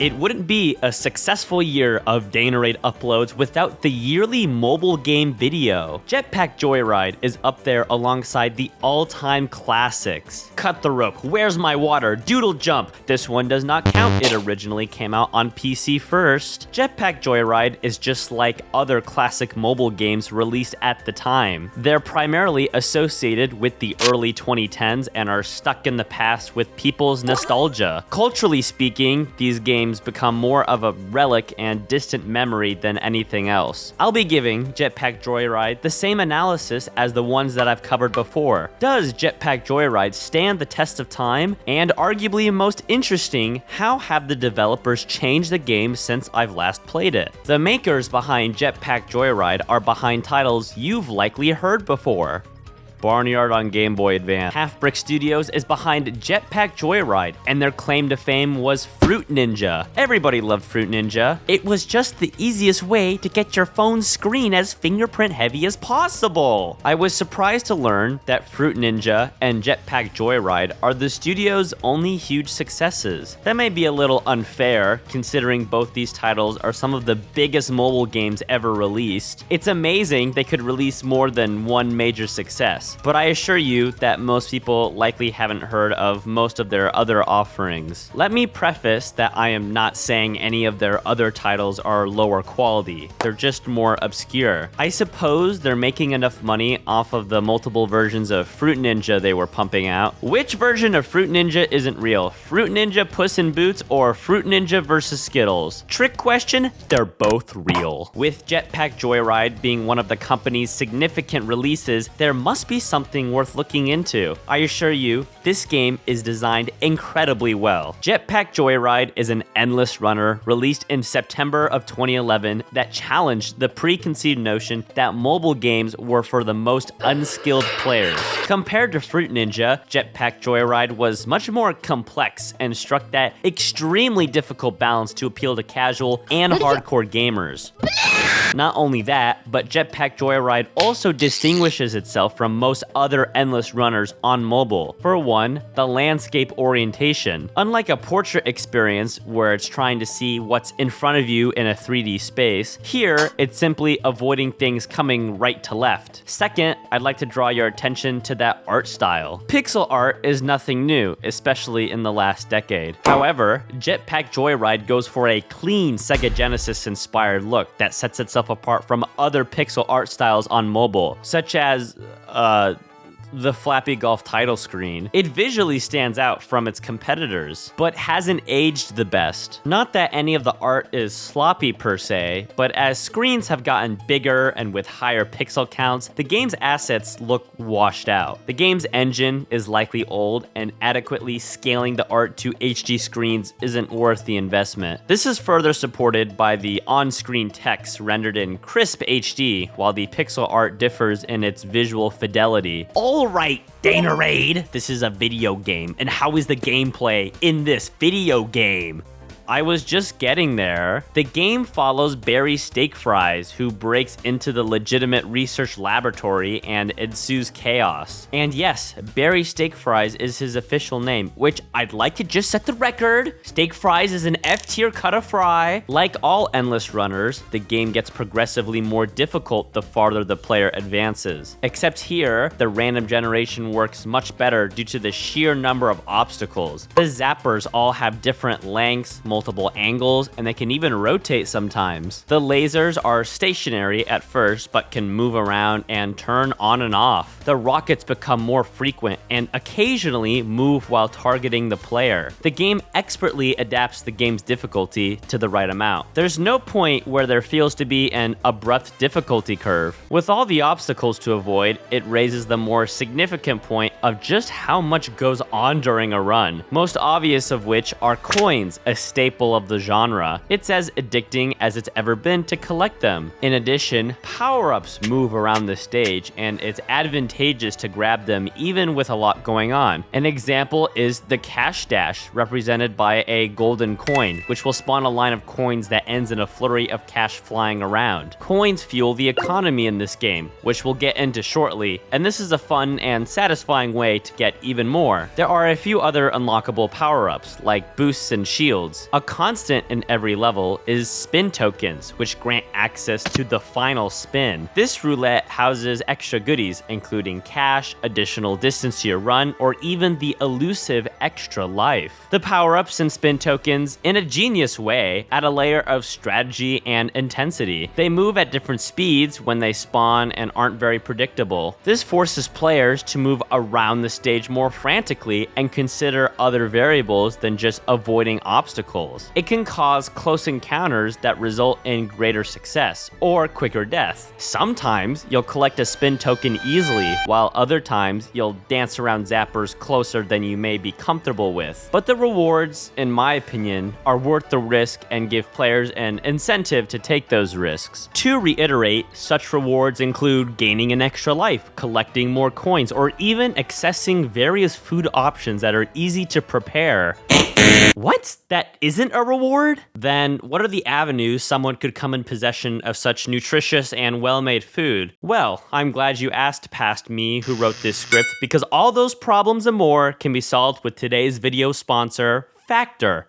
It wouldn't be a successful year of Danerade uploads without the yearly mobile game video. Jetpack Joyride is up there alongside the all-time classics. Cut the Rope, Where's My Water, Doodle Jump. This one does not count, it originally came out on PC first. Jetpack Joyride is just like other classic mobile games released at the time. They're primarily associated with the early 2010s and are stuck in the past with people's nostalgia. Culturally speaking, these games become more of a relic and distant memory than anything else. I'll be giving Jetpack Joyride the same analysis as the ones that I've covered before. Does Jetpack Joyride stand the test of time? And arguably most interesting, how have the developers changed the game since I've last played it? The makers behind Jetpack Joyride are behind titles you've likely heard before. Barnyard on Game Boy Advance. Half Brick Studios is behind Jetpack Joyride, and their claim to fame was Fruit Ninja. Everybody loved Fruit Ninja. It was just the easiest way to get your phone's screen as fingerprint heavy as possible. I was surprised to learn that Fruit Ninja and Jetpack Joyride are the studio's only huge successes. That may be a little unfair, considering both these titles are some of the biggest mobile games ever released. It's amazing they could release more than one major success. But I assure you that most people likely haven't heard of most of their other offerings. Let me preface that I am not saying any of their other titles are lower quality. They're just more obscure. I suppose they're making enough money off of the multiple versions of Fruit Ninja they were pumping out. Which version of Fruit Ninja isn't real? Fruit Ninja Puss in Boots or Fruit Ninja vs. Skittles? Trick question, they're both real. With Jetpack Joyride being one of the company's significant releases, there must be something worth looking into. I assure you, this game is designed incredibly well. Jetpack Joyride is an endless runner released in September of 2011 that challenged the preconceived notion that mobile games were for the most unskilled players. Compared to Fruit Ninja, Jetpack Joyride was much more complex and struck that extremely difficult balance to appeal to casual and hardcore gamers. Not only that, but Jetpack Joyride also distinguishes itself from most other endless runners on mobile. For one, the landscape orientation. Unlike a portrait experience where it's trying to see what's in front of you in a 3D space, here it's simply avoiding things coming right to left. Second, I'd like to draw your attention to that art style. Pixel art is nothing new, especially in the last decade. However, Jetpack Joyride goes for a clean Sega Genesis inspired look that sets itself apart from other pixel art styles on mobile, such as, the Flappy Golf title screen. It visually stands out from its competitors, but hasn't aged the best. Not that any of the art is sloppy per se, but as screens have gotten bigger and with higher pixel counts, the game's assets look washed out. The game's engine is likely old, and adequately scaling the art to HD screens isn't worth the investment. This is further supported by the on-screen text rendered in crisp HD, while the pixel art differs in its visual fidelity. Alright, Danerade, this is a video game, and how is the gameplay in this video game? I was just getting there. The game follows Barry Steak Fries, who breaks into the legitimate research laboratory and ensues chaos. And yes, Barry Steak Fries is his official name, which I'd like to just set the record. Steak Fries is an F-tier cut of fry. Like all endless runners, the game gets progressively more difficult the farther the player advances. Except here, the random generation works much better due to the sheer number of obstacles. The zappers all have different lengths, multiple angles, and they can even rotate sometimes. The lasers are stationary at first, but can move around and turn on and off. The rockets become more frequent and occasionally move while targeting the player. The game expertly adapts the game's difficulty to the right amount. There's no point where there feels to be an abrupt difficulty curve. With all the obstacles to avoid, it raises the more significant point of just how much goes on during a run. Most obvious of which are coins, a staple of the genre. It's as addicting as it's ever been to collect them. In addition, power-ups move around the stage, and it's advantageous to grab them even with a lot going on. An example is the Cash Dash, represented by a golden coin, which will spawn a line of coins that ends in a flurry of cash flying around. Coins fuel the economy in this game, which we'll get into shortly, and this is a fun and satisfying satisfying way to get even more. There are a few other unlockable power-ups, like boosts and shields. A constant in every level is spin tokens, which grant access to the final spin. This roulette houses extra goodies, including cash, additional distance to your run, or even the elusive extra life. The power-ups and spin tokens, in a genius way, add a layer of strategy and intensity. They move at different speeds when they spawn and aren't very predictable. This forces players to move around the stage more frantically and consider other variables than just avoiding obstacles. It can cause close encounters that result in greater success or quicker death. Sometimes you'll collect a spin token easily, while other times you'll dance around zappers closer than you may be comfortable with. But the rewards, in my opinion, are worth the risk and give players an incentive to take those risks. To reiterate, such rewards include gaining an extra life, collecting more coins, or even accessing various food options that are easy to prepare. What? That isn't a reward? Then what are the avenues someone could come in possession of such nutritious and well-made food? Well, I'm glad you asked past me who wrote this script, because all those problems and more can be solved with today's video sponsor, Factor.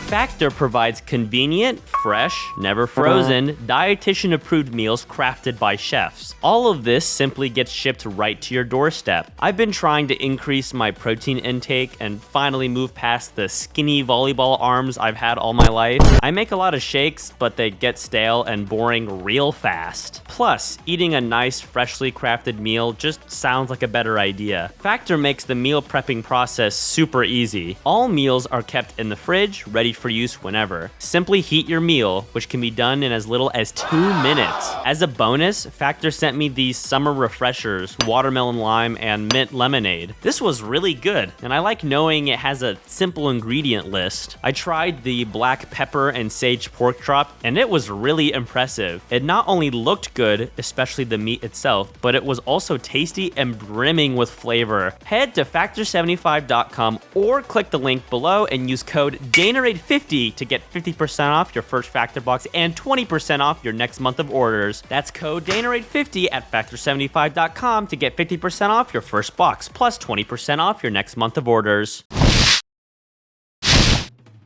Factor provides convenient, fresh, never frozen, dietitian-approved meals crafted by chefs. All of this simply gets shipped right to your doorstep. I've been trying to increase my protein intake and finally move past the skinny volleyball arms I've had all my life. I make a lot of shakes, but they get stale and boring real fast. Plus, eating a nice, freshly crafted meal just sounds like a better idea. Factor makes the meal prepping process super easy. All meals are kept in the fridge, ready for use whenever. Simply heat your meal, which can be done in as little as 2 minutes. As a bonus, Factor sent me these summer refreshers, watermelon lime and mint lemonade. This was really good, and I like knowing it has a simple ingredient list. I tried the black pepper and sage pork chop, and it was really impressive. It not only looked good, especially the meat itself, but it was also tasty and brimming with flavor. Head to factor75.com or click the link below and use code Danerade50 to get 50% off your first Factor box and 20% off your next month of orders. That's code Danerade50 at factor75.com to get 50% off your first box, plus 20% off your next month of orders.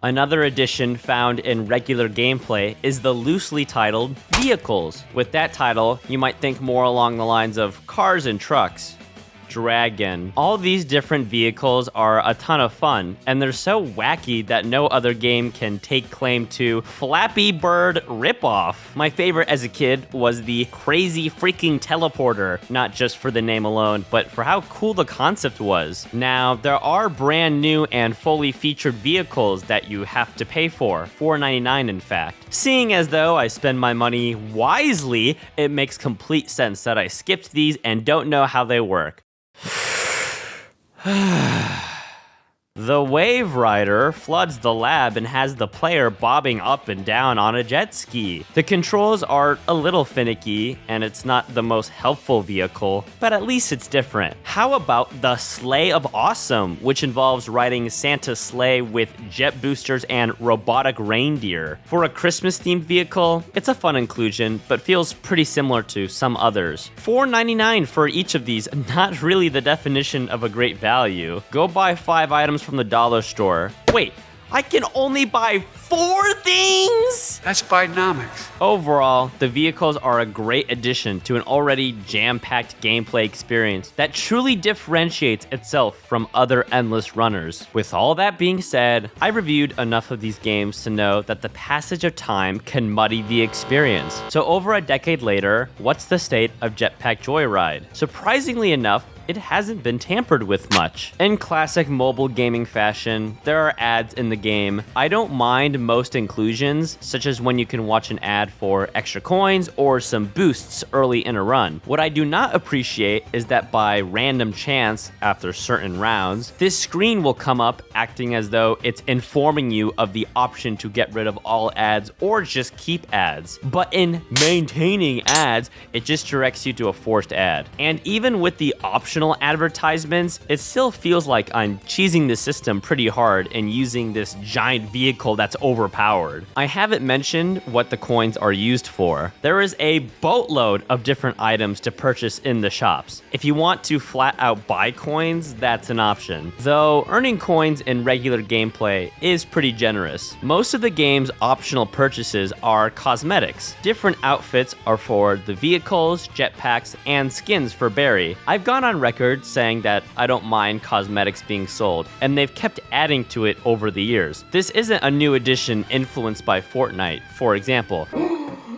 Another addition found in regular gameplay is the loosely titled Vehicles. With that title, you might think more along the lines of cars and trucks. Dragon. All these different vehicles are a ton of fun, and they're so wacky that no other game can take claim to Flappy Bird ripoff. My favorite as a kid was the crazy freaking teleporter, not just for the name alone, but for how cool the concept was. Now, there are brand new and fully featured vehicles that you have to pay for, $4.99 in fact. Seeing as though I spend my money wisely, it makes complete sense that I skipped these and don't know how they work. The Wave Rider floods the lab and has the player bobbing up and down on a jet ski. The controls are a little finicky, and it's not the most helpful vehicle, but at least it's different. How about the Sleigh of Awesome, which involves riding Santa's sleigh with jet boosters and robotic reindeer? For a Christmas-themed vehicle, it's a fun inclusion, but feels pretty similar to some others. $4.99 for each of these, not really the definition of a great value. Go buy 5 items from the dollar store. Wait, I can only buy 4 things? That's Bidenomics. Overall, the vehicles are a great addition to an already jam-packed gameplay experience that truly differentiates itself from other endless runners. With all that being said, I reviewed enough of these games to know that the passage of time can muddy the experience. So over a decade later, what's the state of Jetpack Joyride? Surprisingly enough, it hasn't been tampered with much. In classic mobile gaming fashion, there are ads in the game. I don't mind most inclusions, such as when you can watch an ad for extra coins or some boosts early in a run. What I do not appreciate is that by random chance, after certain rounds, this screen will come up acting as though it's informing you of the option to get rid of all ads or just keep ads. But in maintaining ads, it just directs you to a forced ad. And even with the option optional advertisements, it still feels like I'm cheesing the system pretty hard and using this giant vehicle that's overpowered. I haven't mentioned what the coins are used for. There is a boatload of different items to purchase in the shops. If you want to flat out buy coins, that's an option. Though earning coins in regular gameplay is pretty generous. Most of the game's optional purchases are cosmetics. Different outfits are for the vehicles, jetpacks, and skins for Barry. I've gone on record saying that I don't mind cosmetics being sold, and they've kept adding to it over the years. This isn't a new addition influenced by Fortnite, for example.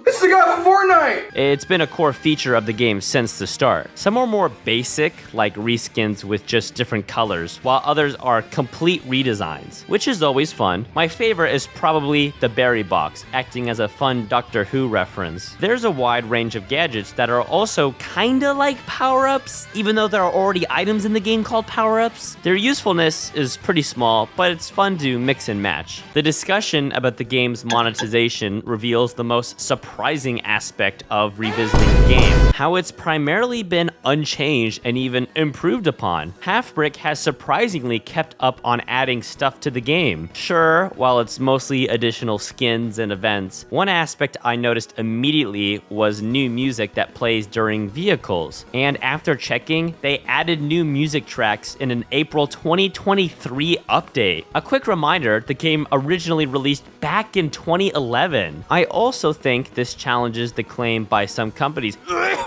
It's the guy from Fortnite! It's been a core feature of the game since the start. Some are more basic, like reskins with just different colors, while others are complete redesigns, which is always fun. My favorite is probably the berry box, acting as a fun Doctor Who reference. There's a wide range of gadgets that are also kinda like power-ups, even though there are already items in the game called power-ups. Their usefulness is pretty small, but it's fun to mix and match. The discussion about the game's monetization reveals the most surprising aspect of revisiting the game, how it's primarily been unchanged and even improved upon. Halfbrick has surprisingly kept up on adding stuff to the game. Sure, while it's mostly additional skins and events, one aspect I noticed immediately was new music that plays during vehicles. And after checking, they added new music tracks in an April 2023 update. A quick reminder, the game originally released back in 2011. I also think this challenges the claim by some companies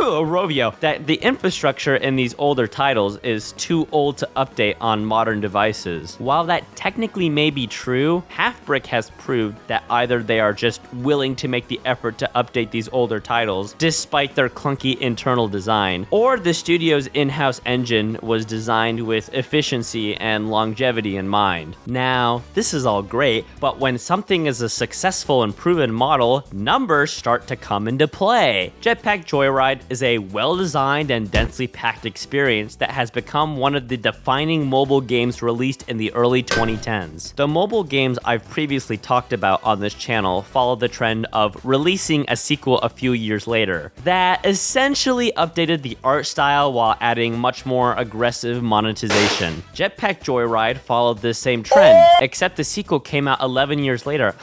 Rovio, that the infrastructure in these older titles is too old to update on modern devices. While that technically may be true, Halfbrick has proved that either they are just willing to make the effort to update these older titles despite their clunky internal design, or the studio's in-house engine was designed with efficiency and longevity in mind. Now, this is all great, but when something is a successful and proven model, numbers start to come into play. Jetpack Joyride is a well-designed and densely packed experience that has become one of the defining mobile games released in the early 2010s. The mobile games I've previously talked about on this channel follow the trend of releasing a sequel a few years later that essentially updated the art style while adding much more aggressive monetization. Jetpack Joyride followed this same trend, except the sequel came out 11 years later.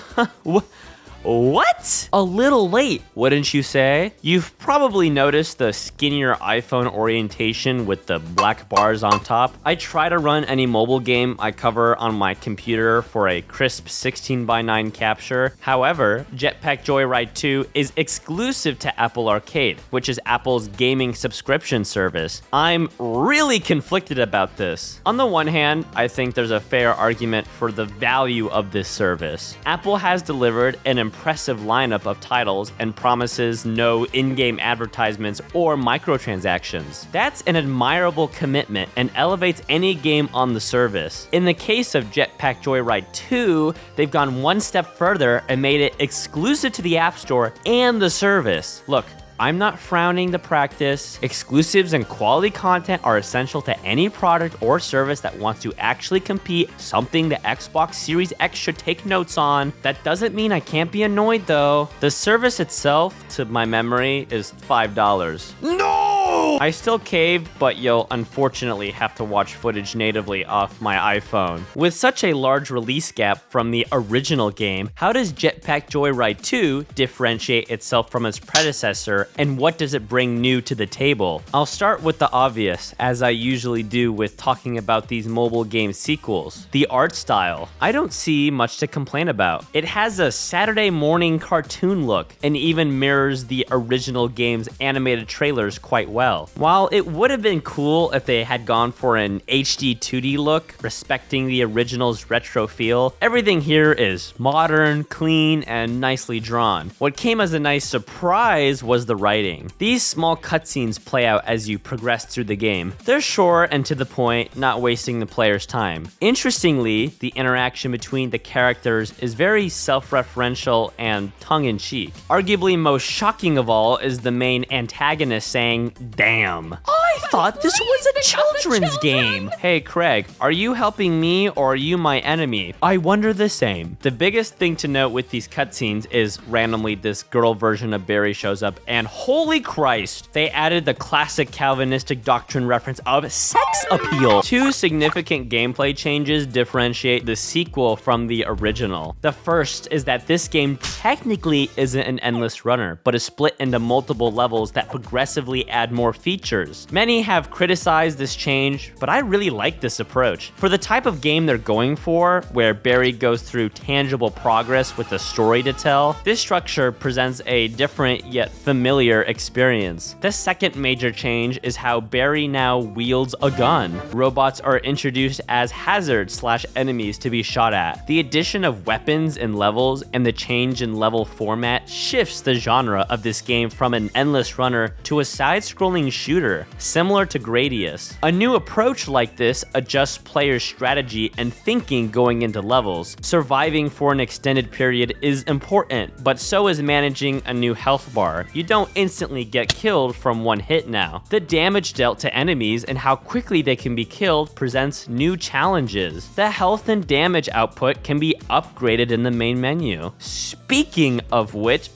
What? A little late, wouldn't you say? You've probably noticed the skinnier iPhone orientation with the black bars on top. I try to run any mobile game I cover on my computer for a crisp 16:9 capture. However, Jetpack Joyride 2 is exclusive to Apple Arcade, which is Apple's gaming subscription service. I'm really conflicted about this. On the one hand, I think there's a fair argument for the value of this service. Apple has delivered an impressive lineup of titles and promises no in-game advertisements or microtransactions. That's an admirable commitment and elevates any game on the service. In the case of Jetpack Joyride 2, they've gone one step further and made it exclusive to the App Store and the service. Look, I'm not frowning the practice. Exclusives and quality content are essential to any product or service that wants to actually compete, something the Xbox Series X should take notes on. That doesn't mean I can't be annoyed though. The service itself, to my memory, is $5. No! I still caved, but you'll unfortunately have to watch footage natively off my iPhone. With such a large release gap from the original game, how does Jetpack Joyride 2 differentiate itself from its predecessor, and what does it bring new to the table? I'll start with the obvious, as I usually do with talking about these mobile game sequels. The art style. I don't see much to complain about. It has a Saturday morning cartoon look, and even mirrors the original game's animated trailers quite well. While it would have been cool if they had gone for an HD 2D look, respecting the original's retro feel, everything here is modern, clean, and nicely drawn. What came as a nice surprise was the writing. These small cutscenes play out as you progress through the game. They're short and to the point, not wasting the player's time. Interestingly, the interaction between the characters is very self-referential and tongue-in-cheek. Arguably most shocking of all is the main antagonist saying, "Damn." Damn! I thought this was a children's game! Hey Craig, are you helping me or are you my enemy? I wonder the same. The biggest thing to note with these cutscenes is randomly this girl version of Barry shows up and holy Christ, they added the classic Calvinistic doctrine reference of sex appeal. Two significant gameplay changes differentiate the sequel from the original. The first is that this game technically isn't an endless runner, but is split into multiple levels that progressively add more features. Many have criticized this change, but I really like this approach. For the type of game they're going for, where Barry goes through tangible progress with a story to tell, this structure presents a different yet familiar experience. The second major change is how Barry now wields a gun. Robots are introduced as hazards/enemies to be shot at. The addition of weapons in levels and the change in level format shifts the genre of this game from an endless runner to a side-scrolling shooter, similar to Gradius. A new approach like this adjusts players' strategy and thinking going into levels. Surviving for an extended period is important, but so is managing a new health bar. You don't instantly get killed from one hit now. The damage dealt to enemies and how quickly they can be killed presents new challenges. The health and damage output can be upgraded in the main menu. Speaking of which,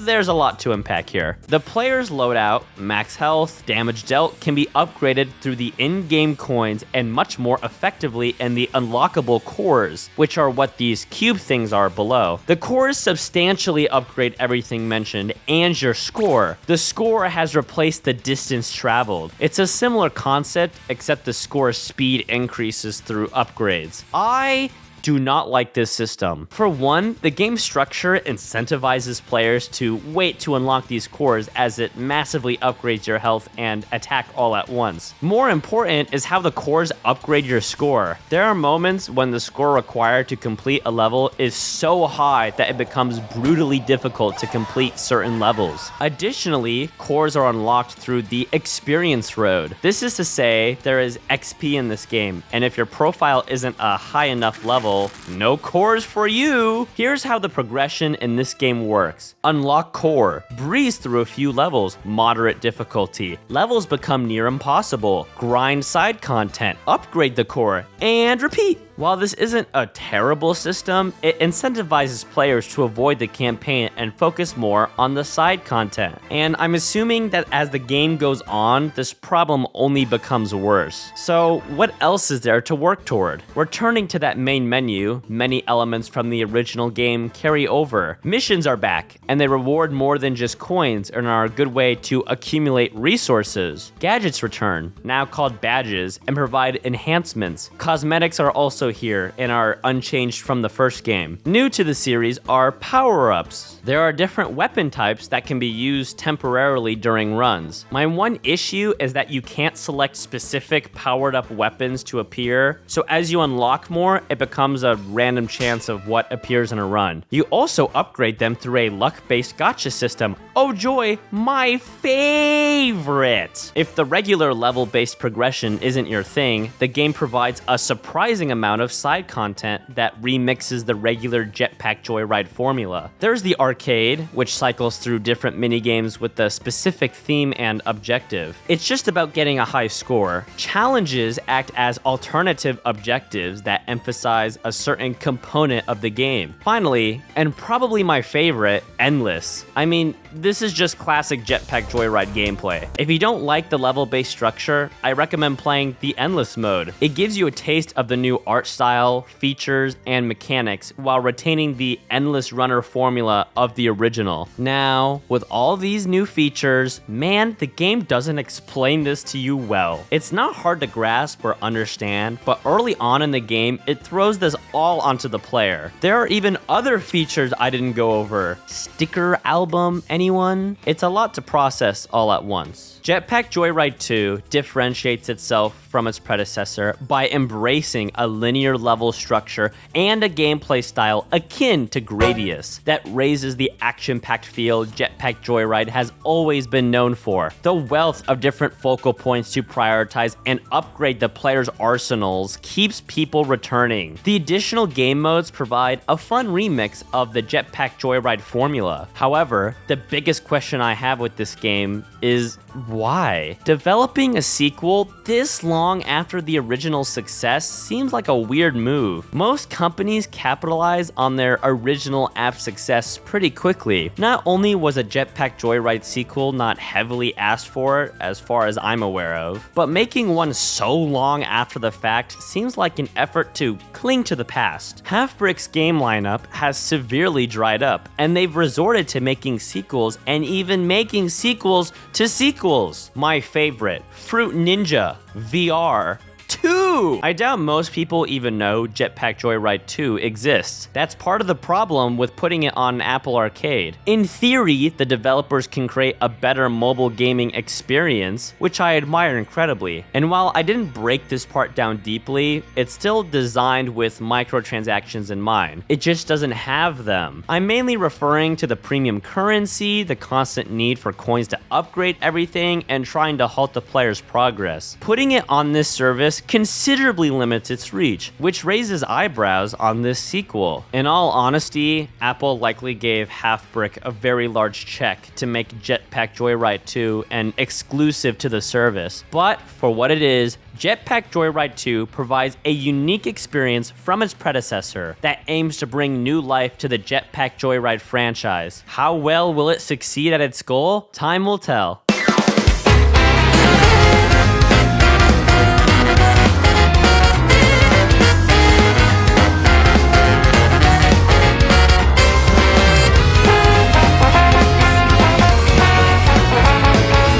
there's a lot to unpack here. The player's loadout, max health, damage dealt can be upgraded through the in-game coins and much more effectively in the unlockable cores, which are what these cube things are below. The cores substantially upgrade everything mentioned and your score. The score has replaced the distance traveled. It's a similar concept, except the score speed increases through upgrades. I do not like this system. For one, the game structure incentivizes players to wait to unlock these cores as it massively upgrades your health and attack all at once. More important is how the cores upgrade your score. There are moments when the score required to complete a level is so high that it becomes brutally difficult to complete certain levels. Additionally, cores are unlocked through the experience road. This is to say, there is XP in this game, and if your profile isn't a high enough level, no cores for you. Here's how the progression in this game works. Unlock core. Breeze through a few levels. Moderate difficulty. Levels become near impossible. Grind side content. Upgrade the core. And repeat. While this isn't a terrible system, it incentivizes players to avoid the campaign and focus more on the side content. And I'm assuming that as the game goes on, this problem only becomes worse. So what else is there to work toward? Returning to that main menu, many elements from the original game carry over. Missions are back, and they reward more than just coins and are a good way to accumulate resources. Gadgets return, now called badges, and provide enhancements. Cosmetics are also here and are unchanged from the first game. New to the series are power-ups. There are different weapon types that can be used temporarily during runs. My one issue is that you can't select specific powered-up weapons to appear, so as you unlock more, it becomes a random chance of what appears in a run. You also upgrade them through a luck-based gacha system. Oh joy, my favorite! If the regular level-based progression isn't your thing, the game provides a surprising amount of side content that remixes the regular Jetpack Joyride formula. There's the arcade, which cycles through different minigames with a specific theme and objective. It's just about getting a high score. Challenges act as alternative objectives that emphasize a certain component of the game. Finally, and probably my favorite, endless. I mean, this is just classic Jetpack Joyride gameplay. If you don't like the level-based structure, I recommend playing the endless mode. It gives you a taste of the new art style, features, and mechanics while retaining the endless runner formula of the original. Now, with all these new features, man, the game doesn't explain this to you well. It's not hard to grasp or understand, but early on in the game, it throws this all onto the player. There are even other features I didn't go over. Sticker album, anyone? It's a lot to process all at once. Jetpack Joyride 2 differentiates itself from its predecessor by embracing a linear level structure and a gameplay style akin to Gradius that raises the action-packed feel Jetpack Joyride has always been known for. The wealth of different focal points to prioritize and upgrade the player's arsenals keeps people returning. The additional game modes provide a fun remix of the Jetpack Joyride formula. However, the biggest question I have with this game is why? Developing a sequel this long after the original success seems like a weird move. Most companies capitalize on their original app success pretty quickly. Not only was a Jetpack Joyride sequel not heavily asked for, as far as I'm aware of, but making one so long after the fact seems like an effort to cling to the past. Half-Brick's game lineup has severely dried up, and they've resorted to making sequels and even making sequels to sequels. My favorite, Fruit Ninja VR 2! I doubt most people even know Jetpack Joyride 2 exists. That's part of the problem with putting it on Apple Arcade. In theory, the developers can create a better mobile gaming experience, which I admire incredibly. And while I didn't break this part down deeply, it's still designed with microtransactions in mind. It just doesn't have them. I'm mainly referring to the premium currency, the constant need for coins to upgrade everything, and trying to halt the player's progress. Putting it on this service considerably limits its reach, which raises eyebrows on this sequel. In all honesty, Apple likely gave Half-Brick a very large check to make Jetpack Joyride 2 an exclusive to the service. But for what it is, Jetpack Joyride 2 provides a unique experience from its predecessor that aims to bring new life to the Jetpack Joyride franchise. How well will it succeed at its goal? Time will tell.